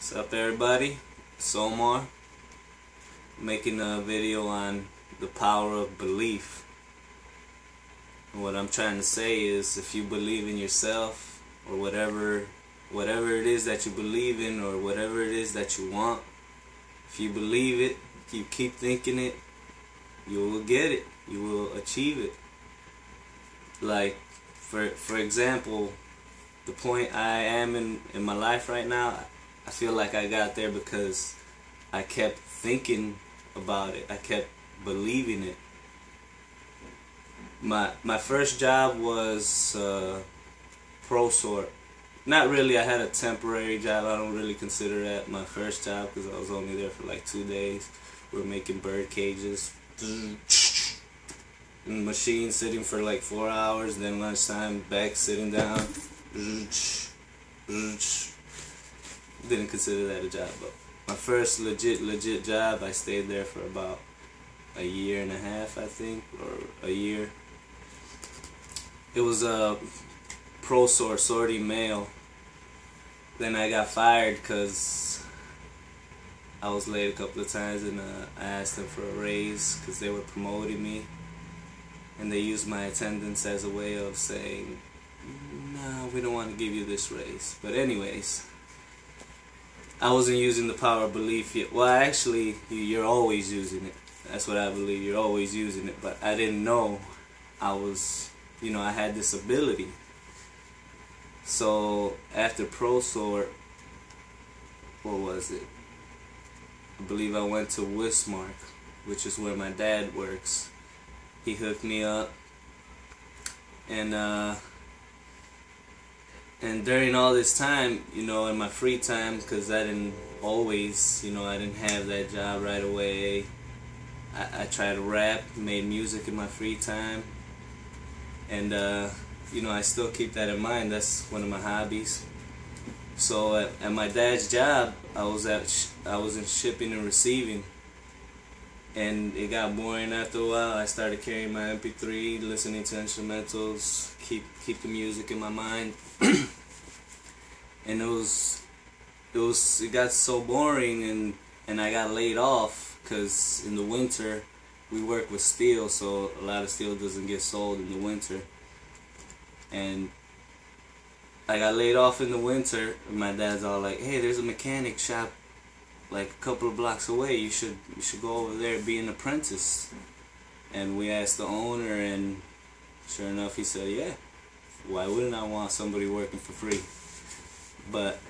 What's up, everybody? It's Omar, making a video on the power of belief. And what I'm trying to say is, if you believe in yourself, or whatever it is that you believe in, or whatever it is that you want, if you believe it, you keep thinking it, you will get it. You will achieve it. Like, for example, the point I am in my life right now, I feel like I got there because I kept thinking about it. I kept believing it. My first job was ProSort. Not really. I had a temporary job. I don't really consider that my first job because I was only there for like 2 days. We were making bird cages. And machine sitting for like 4 hours. Then lunchtime, back sitting down. Didn't consider that a job, but my first legit job, I stayed there for about a year and a half, I think, or a year. It was a ProSort, sorting mail. Then I got fired because I was late a couple of times, and I asked them for a raise because they were promoting me, and they used my attendance as a way of saying, "No, we don't want to give you this raise." But anyways, I wasn't using the power of belief yet. Well, actually, you're always using it. That's what I believe. You're always using it. But I didn't know I was, I had this ability. So after ProSort, what was it? I believe I went to Wismark, which is where my dad works. He hooked me up, and during all this time, in my free time, because I didn't always, I didn't have that job right away, I tried to rap, made music in my free time, and, I still keep that in mind. That's one of my hobbies. So at my dad's job, I was in shipping and receiving, and it got boring after a while. I started carrying my MP3, listening to instrumentals, keep the music in my mind. And it got so boring, and I got laid off because in the winter we work with steel, so a lot of steel doesn't get sold in the winter. And I got laid off in the winter, and my dad's all like, "Hey, there's a mechanic shop like a couple of blocks away. You should go over there and be an apprentice." And we asked the owner, and sure enough, he said, "Yeah, why wouldn't I want somebody working for free?" But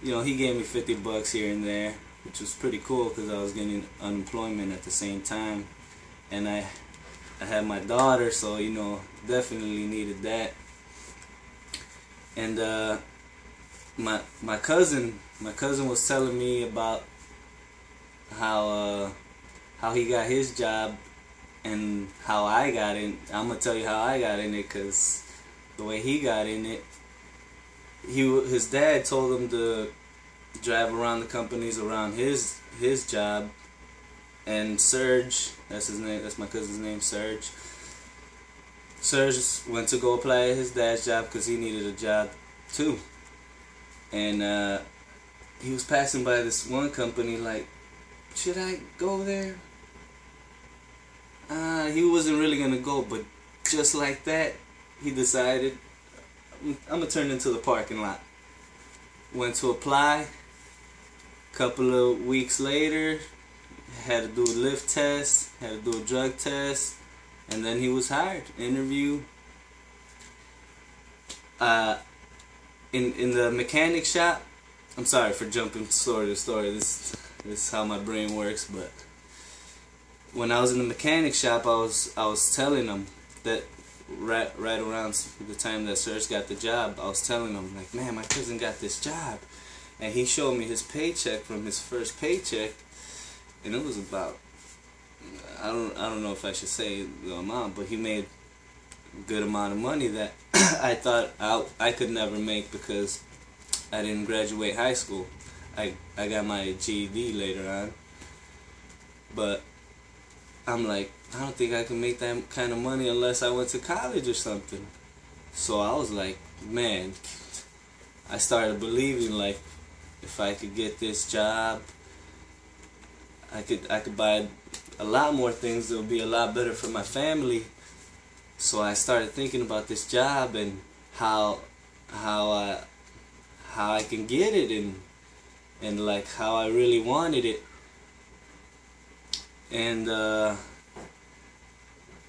he gave me $50 here and there, which was pretty cool because I was getting unemployment at the same time, and I had my daughter, so definitely needed that. And my cousin was telling me about how he got his job and how I got in. I'm gonna tell you how I got in it, because the way he got in it, his dad told him to drive around the companies around his job, and Serge, that's his name, that's my cousin's name, Serge went to go apply at his dad's job because he needed a job too. And he was passing by this one company like, "Should I go there?" He wasn't really gonna go, but just like that, he decided, "I'm gonna turn into the parking lot." Went to apply. Couple of weeks later, had to do a lift test, had to do a drug test, and then he was hired. Interview. In the mechanic shop. I'm sorry for jumping story to story. This is how my brain works. But when I was in the mechanic shop, I was telling him that right around the time that Serge got the job, I was telling him like, "Man, my cousin got this job," and he showed me his paycheck from his first paycheck, and it was about, I don't know if I should say the amount, but he made a good amount of money that I thought I could never make because I didn't graduate high school. I got my GED later on, but I'm like, I don't think I can make that kind of money unless I went to college or something. So I was like, man, I started believing like, if I could get this job, I could buy a lot more things that would be a lot better for my family. So I started thinking about this job and how I can get it, and like how I really wanted it. And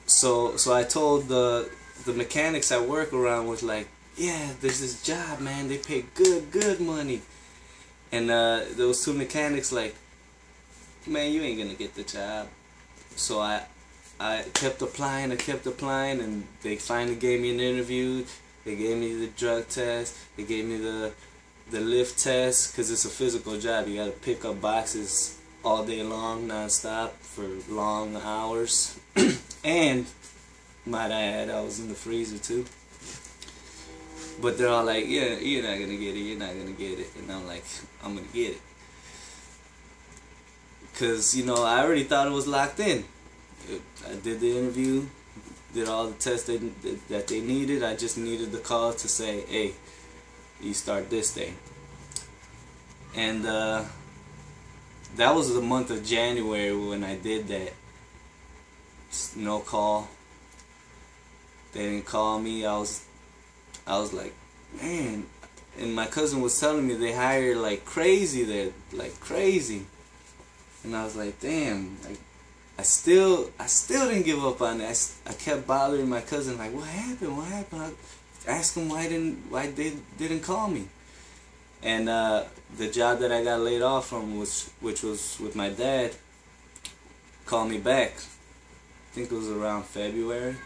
so I told the mechanics I work around, was like, yeah, there's this job, man, they pay good money. And those two mechanics like, man, you ain't gonna get the job. So I kept applying, and they finally gave me an interview. They gave me the drug test, they gave me the lift test, because it's a physical job. You gotta pick up boxes all day long, non-stop, for long hours. And might I add, I was in the freezer too. But they're all like, yeah, you're not gonna get it, you're not gonna get it. And I'm like, I'm gonna get it. Because, you know, I already thought it was locked in. I did the interview, did all the tests that they needed. I just needed the call to say, hey, you start this day. And that was the month of January when I did that. No call. They didn't call me. I was like, man. And my cousin was telling me they hired like crazy there, like crazy. And I was like, damn. Like, I still didn't give up on it. I kept bothering my cousin, like, what happened? What happened? I asked him why they didn't call me. And the job that I got laid off from, which was with my dad, called me back. I think it was around February.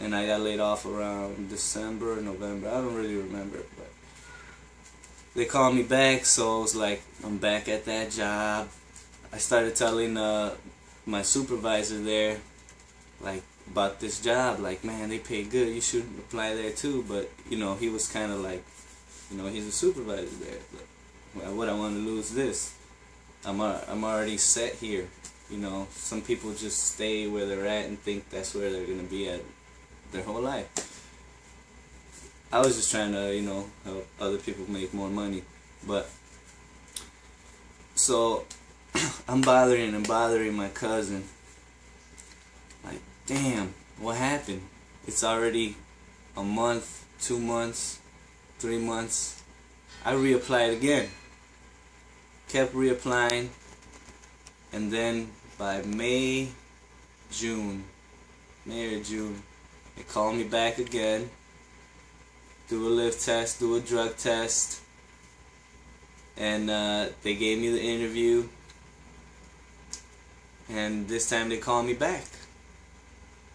And I got laid off around December or November. I don't really remember, but they called me back, so I was like, I'm back at that job. I started telling my supervisor there, like, about this job, like, man, they pay good, you should apply there too. But, you know, he was kind of like, you know, he's a supervisor there. But, why would I want to lose this? I'm already set here. You know, some people just stay where they're at and think that's where they're going to be at their whole life. I was just trying to, you know, help other people make more money. But, so, I'm bothering my cousin. Like, damn, what happened? It's already a month, 2 months, 3 months. I reapplied again. Kept reapplying. And then by May or June, they called me back again. Do a lift test, do a drug test. And they gave me the interview. And this time they called me back.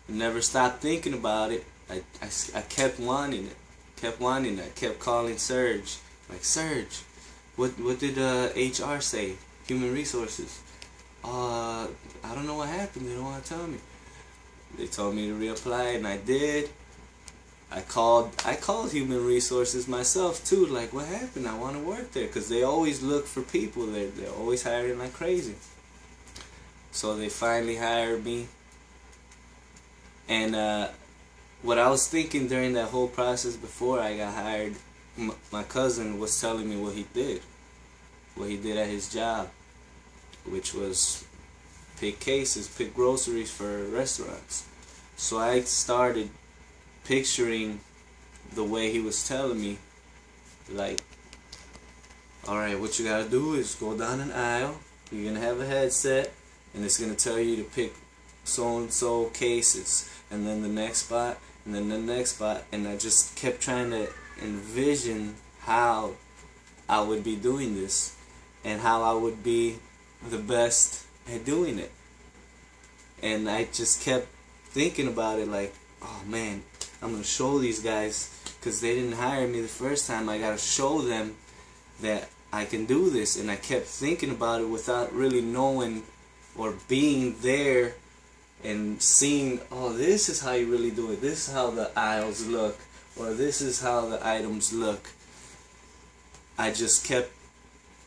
I never stopped thinking about it. I kept wanting it. I kept calling Serge. Like, Serge, what did HR say? Human Resources. I don't know what happened. They don't want to tell me. They told me to reapply, and I did. I called Human Resources myself too. Like, what happened? I want to work there, because they always look for people. They're always hiring like crazy. So they finally hired me. And what I was thinking during that whole process before I got hired, my cousin was telling me what he did at his job, which was pick cases, pick groceries for restaurants. So I started picturing the way he was telling me, like, alright, what you gotta do is go down an aisle, you're gonna have a headset, and it's gonna tell you to pick so and so cases, and then the next spot, and then the next spot. And I just kept trying to envision how I would be doing this, and how I would be the best at doing it. And I just kept thinking about it, like, oh man, I'm gonna show these guys, because they didn't hire me the first time. I gotta show them that I can do this. And I kept thinking about it without really knowing or being there and seeing, oh, this is how you really do it. This is how the aisles look, or this is how the items look. I just kept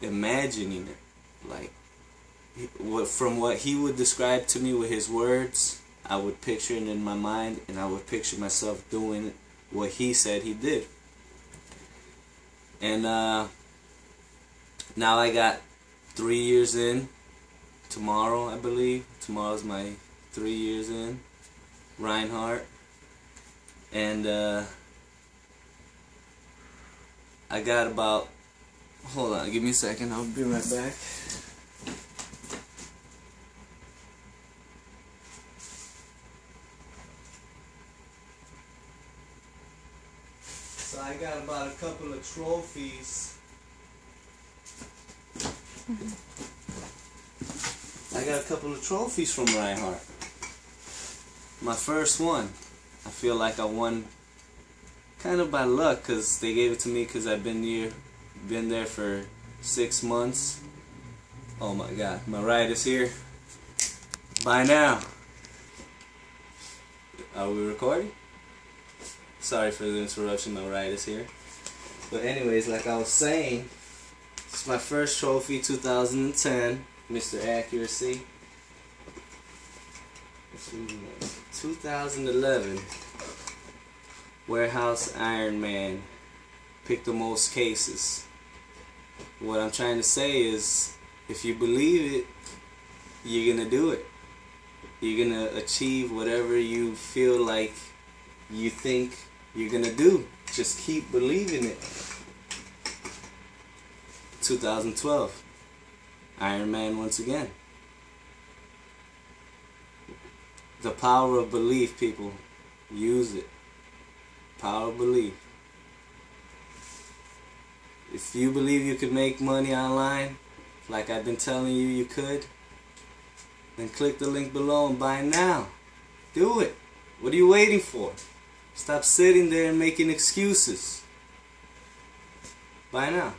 imagining it, like, from what he would describe to me with his words, I would picture it in my mind, and I would picture myself doing what he said he did. And Now I got 3 years in. Tomorrow, I believe. Tomorrow's my 3 years in. Reinhardt. And I got about, hold on, give me a second, I'll be right back. So I got about a couple of trophies. I got a couple of trophies from Reinhardt. My first one, I feel like I won kind of by luck, because they gave it to me because I've been there for 6 months. Oh my god, my ride is here. Bye now. Are we recording? Sorry for the interruption, my ride is here. But anyways, like I was saying, it's my first trophy, 2010, Mr. Accuracy. 2011, Warehouse Iron Man, picked the most cases. What I'm trying to say is, if you believe it, you're gonna do it. You're gonna achieve whatever you feel like you think you're gonna do. Just keep believing it. 2012, Iron Man once again. The power of belief, people. Use it. Power of belief. If you believe you could make money online, like I've been telling you you could, then click the link below and buy now. Do it. What are you waiting for? Stop sitting there and making excuses. Buy now.